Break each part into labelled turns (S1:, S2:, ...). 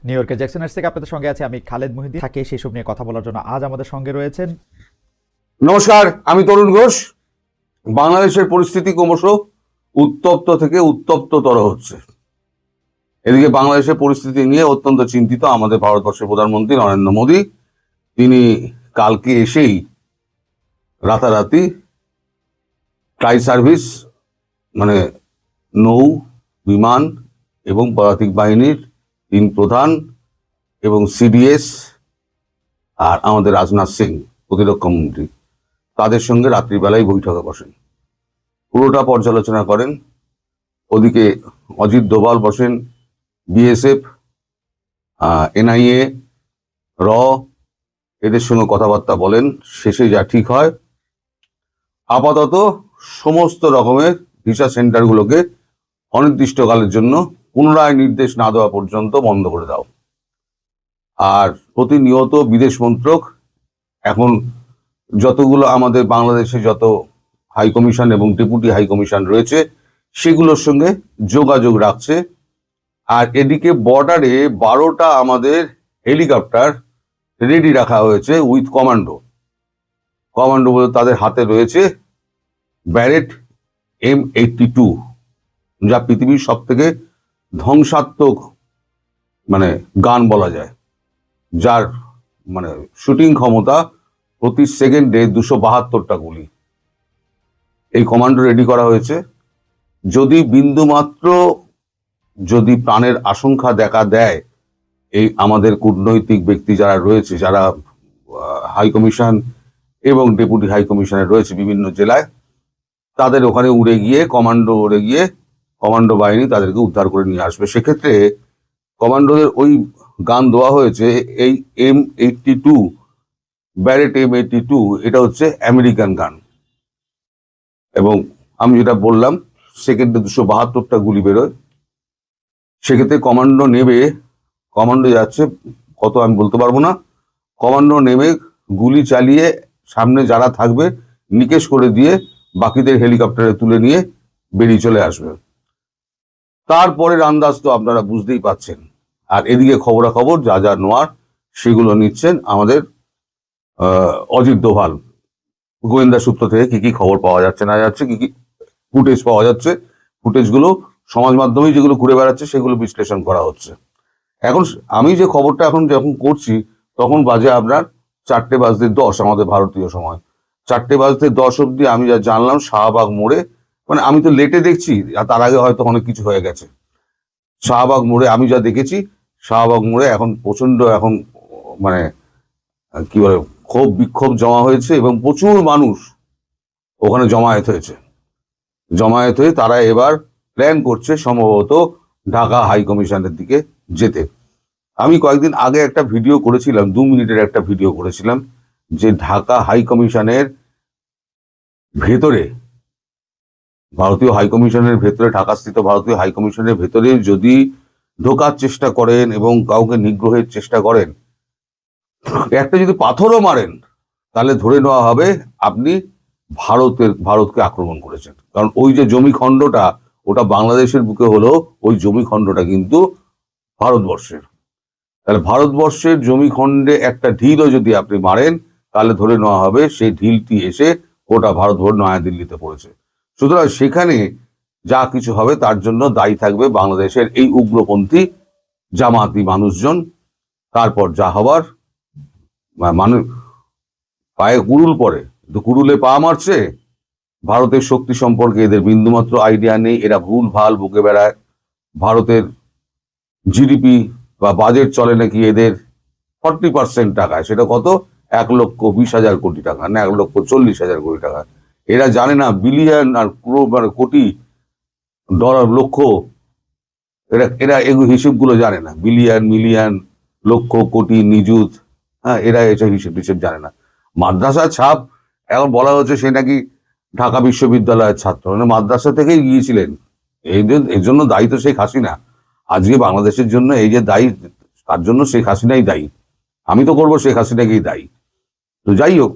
S1: New ইয়র্কের জ্যাকসনের থেকে আপনাদের সঙ্গে আছে আমি খালেদ মহিউদ্দিন। থাকে সেসব নিয়ে কথা বলার জন্য আজ আমাদের সঙ্গে রয়েছেন।
S2: নমস্কার, আমি তরুণ ঘোষ। বাংলাদেশের পরিস্থিতি ক্রমশ উত্তপ্ত থেকে উত্তপ্ততর হচ্ছে। এদিকে বাংলাদেশের পরিস্থিতি নিয়ে অত্যন্ত চিন্তিত আমাদের ভারতবর্ষের প্রধানমন্ত্রী নরেন্দ্র মোদী। তিনি কালকে এসেই রাতারাতি ট্রাই সার্ভিস মানে নৌ, বিমান এবং পদাতিক বাহিনীর 3 প্রধান এবং সিডিএস আর আমাদের রাজনাথ সিং প্রতিরক্ষা মন্ত্রী তাদের সঙ্গে রাত্রিবেলায় বৈঠকে বসেন, পুরোটা পর্যালোচনা করেন। ওদিকে অজিত দোভাল বসেন, বিএসএফ, এনআইএ, র এদের সঙ্গে কথাবার্তা বলেন। শেষে যা ঠিক হয়, আপাতত সমস্ত রকমের ভিসা সেন্টারগুলোকে অনির্দিষ্টকালের জন্য পুনরায় নির্দেশ না দেওয়া পর্যন্ত বন্ধ করে দাও। আর প্রতিনিয়ত বিদেশ মন্ত্রক এখন যতগুলো আমাদের বাংলাদেশে যত হাই কমিশন এবং ডেপুটি হাই কমিশন রয়েছে সেগুলোর সঙ্গে যোগাযোগ রাখছে। আর এদিকে বর্ডারে 12টা আমাদের হেলিকপ্টার রেডি রাখা হয়েছে উইথ কমান্ডো বলে তাদের হাতে রয়েছে ব্যারেট M82, যা পৃথিবীর সব থেকে ধ্বংসাত্মক গান বলা যায়, যার শুটিং ক্ষমতা প্রতি সেকেন্ডে 272টা গুলি। এই কমান্ডো রেডি করা হয়েছে। যদি বিন্দুমাত্র প্রাণের আশঙ্কা দেখা দেয়, এই আমাদের কূটনৈতিক ব্যক্তি যারা রয়েছে, যারা হাই কমিশন এবং ডেপুটি হাই কমিশনে রয়েছে বিভিন্ন জেলায়, তাদের ওখানে উড়ে গিয়ে কমান্ডো বাহিনী তাদেরকে উদ্ধার করে নিয়ে আসবে। সেক্ষেত্রে কমান্ডোদের ওই গান দেওয়া হয়েছে, এই M82, ব্যারেট M82, এটা হচ্ছে আমেরিকান গান। এবং আমি যেটা বললাম, সেকেন্ডে 272টা গুলি বেরোয়। সেক্ষেত্রে কমান্ডো যাচ্ছে কত আমি বলতে পারবো না। কমান্ডো নেমে গুলি চালিয়ে সামনে যারা থাকবে নিকেশ করে দিয়ে বাকিদের হেলিকপ্টারে তুলে নিয়ে বেরিয়ে চলে আসবে। তারপরের আন্দাজ তো আপনারা বুঝতেই পাচ্ছেন। আর এদিকে খবরাখবর যা যা নেওয়ার সেগুলো নিচ্ছেন আমাদের অজিত দোভাল। গোয়েন্দা সূত্র থেকে কি কি খবর পাওয়া যাচ্ছে না যাচ্ছে, কি কি ফুটেজ পাওয়া যাচ্ছে, ফুটেজগুলো সমাজ মাধ্যমে যেগুলো ঘুরে বেড়াচ্ছে সেগুলো বিশ্লেষণ করা হচ্ছে। এখন আমি যে খবরটা যখন করছি তখন বাজে আপনার 4:10 আমাদের ভারতীয় সময়। 4:10 অব্দি আমি যা জানলাম, শাহবাগ মোড়ে, আমি তো লেটে দেখছি, তার আগে হয়তো অনেক কিছু হয়ে গেছে। শাহবাগ মোড়ে আমি যা দেখেছি, শাহবাগ মোড়ে এখন প্রচন্ড কি বলে ক্ষোভ বিক্ষোভ জমা হয়েছে এবং প্রচুর মানুষ ওখানে জমায়েত হয়ে তারা এবার প্ল্যান করছে সম্ভবত ঢাকা হাই কমিশনের দিকে যেতে। আমি কয়েকদিন আগে একটা ভিডিও করেছিলাম, 2 মিনিটের একটা ভিডিও করেছিলাম, যে ঢাকা হাই কমিশনের ভেতরে, ভারতীয় হাই কমিশনের ভেতরে, ঢাকাস্থিত ভারতীয় হাই কমিশনের ভেতরে যদি ঢোকার চেষ্টা করেন এবং কাউকে নিগ্রহের চেষ্টা করেন, একটা যদি পাথরও মারেন, তাহলে ধরে নেওয়া হবে আপনি ভারতকে আক্রমণ করেছেন। কারণ ওই যে জমিখণ্ডটা, ওটা বাংলাদেশের বুকে হলেও ওই জমিখণ্ডটা কিন্তু ভারতবর্ষের। তাহলে ভারতবর্ষের জমিখণ্ডে একটা ঢিলও যদি আপনি মারেন, তাহলে ধরে নেওয়া হবে সেই ঢিলটি এসে গোটা ভারতভর নয়াদিল্লিতে পড়েছে। সুতরাং সেখানে যা কিছু হবে তার জন্য দায়ী থাকবে বাংলাদেশের এই উগ্রপন্থী জামাতি মানুষজন। তারপর যা হবার, মানুষ পায়ে কুড়ুল পড়ে, তো কুড়ুলে পা মারছে। ভারতের শক্তি সম্পর্কে এদের বিন্দুমাত্র আইডিয়া নেই। এরা ভুল ভাল বকে বেড়ায়। ভারতের জিডিপি বা বাজেট চলে নাকি এদের 40% টাকায়, সেটা কত, 1,20,000 কোটি টাকা, না 1,40,000 কোটি টাকা। এরা জানে না বিলিয়ন আর কোটি, ডলার, লক্ষ। এরা এগুলো হিসেবগুলো জানে না, বিলিয়ন, মিলিয়ন, লক্ষ, কোটি, নিযুত। এরা এসব হিসেব জানে না। মাদ্রাসার ছাপ এখন বলা হচ্ছে সে নাকি ঢাকা বিশ্ববিদ্যালয়ের ছাত্র, মাদ্রাসা থেকেই গিয়েছিলেন। এর জন্য দায়ী তো শেখ হাসিনা। আজকে বাংলাদেশের জন্য এই যে দায়ী, তার জন্য শেখ হাসিনাই দায়ী। আমি তো করবো শেখ হাসিনাকেই দায়ী। তো যাই হোক,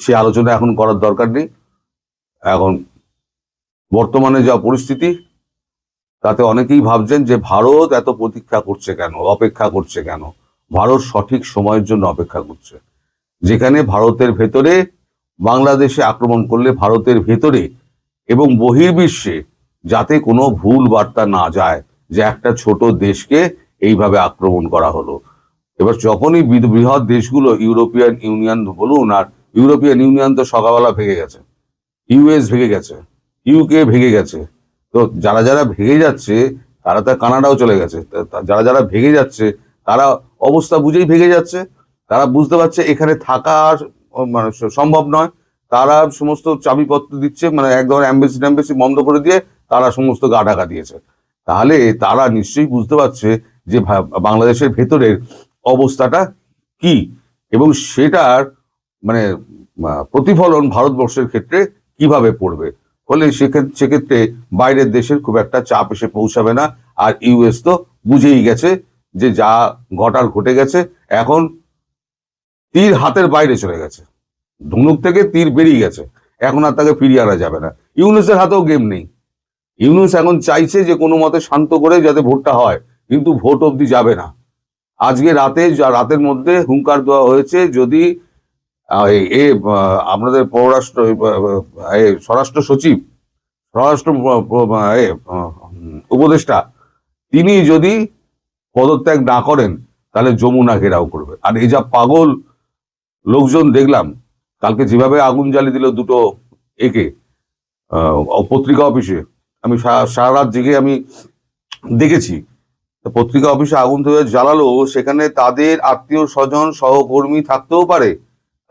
S2: সে আলোচনা এখন করার দরকার নেই। এখন বর্তমানে যা পরিস্থিতি, তাতে অনেকেই ভাবছেন যে ভারত এত প্রতীক্ষা করছে কেন, অপেক্ষা করছে কেন। ভারত সঠিক সময়ের জন্য অপেক্ষা করছে, যেখানে ভারতের ভেতরে বাংলাদেশে আক্রমণ করলে ভারতের ভেতরে এবং বহির্বিশ্বে যাতে কোনো ভুল বার্তা না যায় যে একটা ছোট দেশকে এইভাবে আক্রমণ করা হলো। এবার যখনই বৃহৎ দেশগুলো, ইউরোপিয়ান ইউনিয়ন বলুন, আর ইউরোপিয়ান ইউনিয়ন তো সকালবেলা ভেঙে গেছে, ইউএস ভেঙে গেছে, ইউকে ভেঙে গেছে, তো যারা যারা ভেঙে যাচ্ছে তারা তো কানাডাও চলে গেছে, যারা যারা ভেঙে যাচ্ছে তারা অবস্থা বুঝেই ভেঙে যাচ্ছে। তারা বুঝতে পারছে এখানে থাকা আর মানে সম্ভব নয়। তারা সমস্ত চাবিপত্র দিচ্ছে, মানে এক ধরনের অ্যাম্বাসি বন্ধ করে দিয়ে তারা সমস্ত গা ঢাকা দিয়েছে। তাহলে তারা নিশ্চয়ই বুঝতে পারছে যে বাংলাদেশের ভেতরের অবস্থাটা কি, এবং সেটার মানে প্রতিফলন ভারতবর্ষের ক্ষেত্রে কিভাবে পড়বে। ফলে সেক্ষেত্রে বাইরের দেশের খুব একটা চাপ এসে পৌঁছাবে না। আর ইউএস তো বুঝেই গেছে যে যা ঘটার ঘটে গেছে, এখন তীর হাতের বাইরে চলে গেছে, ধনুক থেকে তীর বেরিয়ে গেছে, এখন আর তাকে ফিরিয়ে আনা যাবে না। ইউনুসের হাতেও গেম নেই। ইউনুস এখন চাইছে যে কোনো মতে শান্ত করে যাতে ভোটটা হয়, কিন্তু ভোট অবধি যাবে না। আজকে রাতের মধ্যে হুঙ্কার দেওয়া হয়েছে, যদি আপনাদের স্বরাষ্ট্র সচিব, স্বরাষ্ট্র উপদেষ্টা, তিনি যদি পদত্যাগ না করেন তাহলে যমুনা ঘেরাও করবে। আর এই যা পাগল লোকজন দেখলাম কালকে, যেভাবে আগুন জ্বালিয়ে দিল দুটো পত্রিকা অফিসে, আমি সারা রাত জেগে আমি দেখেছি। পত্রিকা অফিসে আগুন জ্বালালো, সেখানে তাদের আত্মীয় স্বজন সহকর্মী থাকতেও পারে,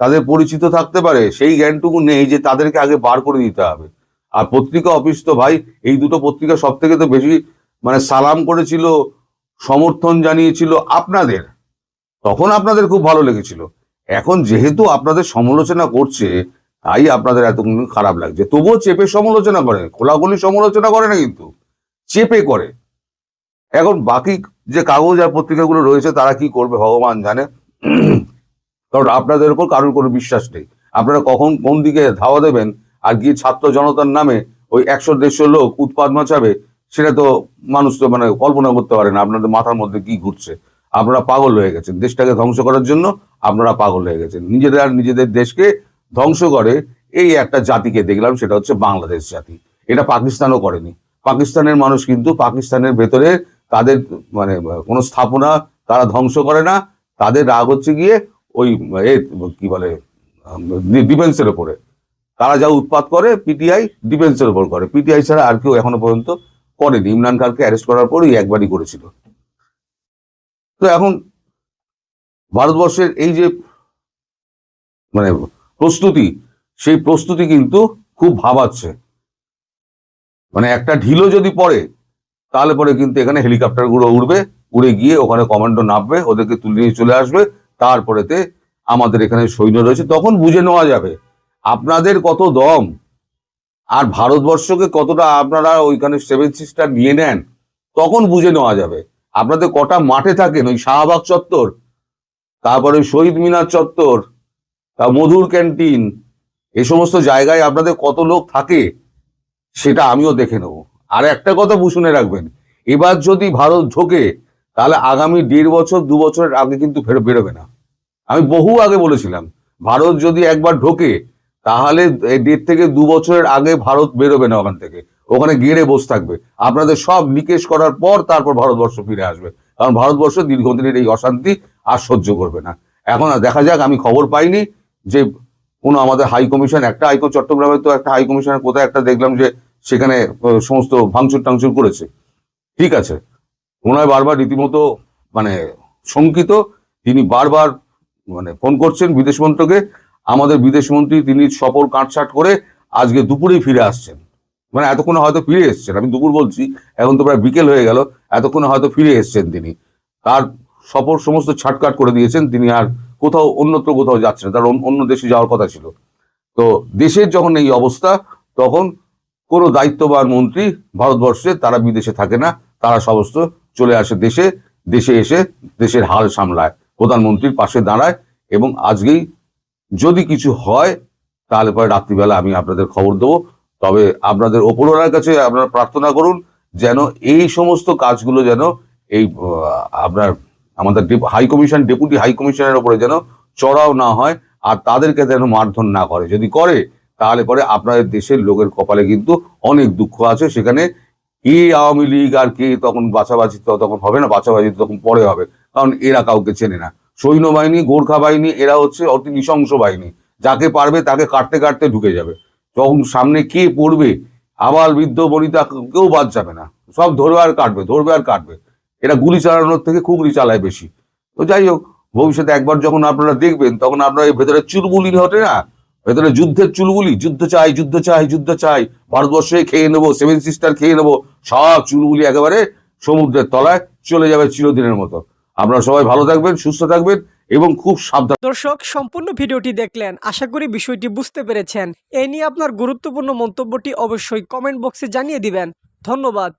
S2: তাদের পরিচিত থাকতে পারে, সেই জ্ঞানটুকু নেই যে তাদেরকে আগে বার করে দিতে হবে। আর পত্রিকা অফিস তো ভাই, এই দুটো পত্রিকা সব থেকে তো বেশি মানে সালাম করেছিল, সমর্থন জানিয়েছিল আপনাদের, তখন আপনাদের খুব ভালো লেগেছিল। এখন যেহেতু আপনাদের সমালোচনা করছে, তাই আপনাদের এত খারাপ লাগছে। তবুও চেপে সমালোচনা করে, খোলাখুলি সমালোচনা করে না, কিন্তু চেপে করে। এখন বাকি যে কাগজ আর পত্রিকাগুলো রয়েছে তারা কি করবে ভগবান জানে, কারণ আপনাদের উপর কারোর কোনো বিশ্বাস নেই। আপনারা কখন কোন দিকে ধাওয়া দেবেন আর গিয়ে ছাত্র জনতার নামে ওই 100-150 লোক উৎপাত মাচাবে, সেটা তো মানুষ তো মানে কল্পনা করতে পারে না আপনাদের মাথার মধ্যে কি ঘুরছে। আপনারা পাগল হয়ে গেছেন, দেশটাকে ধ্বংস করার জন্য আপনারা পাগল হয়ে গেছেন। নিজেদের দেশকে ধ্বংস করে এই একটা জাতিকে দেখলাম, সেটা হচ্ছে বাংলাদেশ জাতি। এটা পাকিস্তানও করেনি। পাকিস্তানের মানুষ কিন্তু পাকিস্তানের ভেতরে তাদের মানে কোনো স্থাপনা তারা ধ্বংস করে না, তাদের রাগ হচ্ছে গিয়ে ওই কি বলে ডিফেন্সের ওপরে। তারা যা উৎপাত করে পিটিআই ডিফেন্সের ওপর করে, পিটিআই ছাড়া আর কেউ এখনো পর্যন্ত করেনি। ইমরান খানকে অ্যারেস্ট করার পরই একবারই করেছিল। তো এখন ভারতবর্ষের এই যে মানে প্রস্তুতি, সেই প্রস্তুতি কিন্তু খুব ভাবাচ্ছে। মানে একটা ঢিলও যদি পড়ে তাহলে পরে কিন্তু এখানে হেলিকপ্টার গুলো উড়বে, উড়ে গিয়ে ওখানে কমান্ডো নামবে, ওদেরকে তুলে নিয়ে চলে আসবে। তারপরেতে আমাদের এখানে সৈন্য রয়েছে, তখন বুঝে নেওয়া যাবে আপনাদের কত দম, আর ভারতবর্ষকে কতটা আপনারা ওইখানে 7 সিস্টার নিয়ে নেন, তখন বুঝে নেওয়া যাবে। আপনাদের কটা মাঠে থাকেন, ওই শাহবাগ চত্বর, তারপরে শহীদ মিনার চত্বর, মধুর ক্যান্টিন, এই সমস্ত জায়গায় আপনাদের কত লোক থাকে সেটা আমিও দেখে নেব। আর একটা কথা শুনে রাখবেন, এবার যদি ভারত ঢোকে তাহলে আগামী 1.5 বছর 2 বছরের আগে কিন্তু বেরোবে না। আমি বহু আগে বলেছিলাম, ভারত যদি একবার ঢোকে তাহলে 1.5 থেকে 2 বছরের আগে ভারত বেরোবে না ওখান থেকে, ওখানে গেড়ে বসে থাকবে। আপনাদের সব নিকেশ করার পর তারপর ভারতবর্ষ ফিরে আসবে, কারণ ভারতবর্ষ দীর্ঘদিনের এই অশান্তি আর সহ্য করবে না। এখন দেখা যাক, আমি খবর পাইনি যে কোনো আমাদের হাই কমিশন, একটা চট্টগ্রামে তো একটা হাই কমিশনের কোথায় একটা দেখলাম যে সেখানে সমস্ত ভাঙচুর টাংচুর করেছে। ঠিক আছে, ওনায় বারবার রীতিমতো মানে শঙ্কিত, তিনি বারবার মানে ফোন করছেন বিদেশ মন্ত্রকে। আমাদের বিদেশ মন্ত্রী তিনি সফর কাটছাট করে আজকে দুপুরেই ফিরে আসছেন, মানে এতক্ষণে হয়তো ফিরে এসছেন, আমি দুপুর বলছি, এখন তো প্রায় বিকেল হয়ে গেল, এতক্ষণে হয়তো ফিরে এসছেন তিনি। তার সফর সমস্ত ছাটকাট করে দিয়েছেন, তিনি আর কোথাও অন্যত্র কোথাও যাচ্ছেন, তার অন্য দেশে যাওয়ার কথা ছিল। তো দেশের যখন এই অবস্থা, তখন কোনো দায়িত্ববান মন্ত্রী ভারতবর্ষে তারা বিদেশে থাকে না, তারা সমস্ত চলে আসে দেশে, দেশে এসে দেশের হাল সামলায়, প্রধানমন্ত্রীর পাশে দাঁড়ায়। এবং আজকেই যদি কিছু হয় তাহলে পরে রাত্রিবেলা আমি আপনাদের খবর দেবো। তবে আপনাদের ওপরওয়ালার কাছে আপনারা প্রার্থনা করুন যেন এই সমস্ত কাজগুলো যেন এই আপনার আমাদের হাই কমিশন, ডেপুটি হাই কমিশনের ওপরে যেন চড়াও না হয়, আর তাদেরকে যেন মারধর না করে। যদি করে তাহলে পরে আপনাদের দেশের লোকের কপালে কিন্তু অনেক দুঃখ আছে। সেখানে কে আওয়ামী লীগ আর কে তখন বাছাবাছি তো তখন হবে না, বাছাবাছি তো তখন পরে হবে, কারণ এরা কাউকে চেনে না। সৈন্যবাহিনী, গোর্খা বাহিনী এরা হচ্ছে অতি নৃশংস বাহিনী, যাকে পারবে তাকে কাটতে কাটতে ঢুকে যাবে। তখন সামনে কে পড়বে, আবাল বৃদ্ধ বনিতা কেউ বাদ যাবে না, সব ধরবে আর কাটবে, ধরবে আর কাটবে। এরা গুলি চালানোর থেকে খুগলি চালায় বেশি। তো যাই হোক, ভবিষ্যতে একবার যখন আপনারা দেখবেন তখন আপনারা এই ভেতরে চুলবুলি হতে না, ভেতরে যুদ্ধের চুলবুলি, যুদ্ধ চাই যুদ্ধ চাই যুদ্ধ চাই, ভারতবর্ষে খেয়ে নেবো, 7 সিস্টার খেয়ে নেবো, সব চুলবুলি একেবারে সমুদ্রের তলায় চলে যাবে চিরদিনের মতো। আপনারা সবাই ভালো থাকবেন, সুস্থ থাকবেন এবং খুব সাবধান।
S3: দর্শক, সম্পূর্ণ ভিডিওটি দেখলেন, আশা করি বিষয়টি বুঝতে পেরেছেন। এই নিয়ে আপনার গুরুত্বপূর্ণ মন্তব্যটি অবশ্যই কমেন্ট বক্সে জানিয়ে দিবেন। ধন্যবাদ।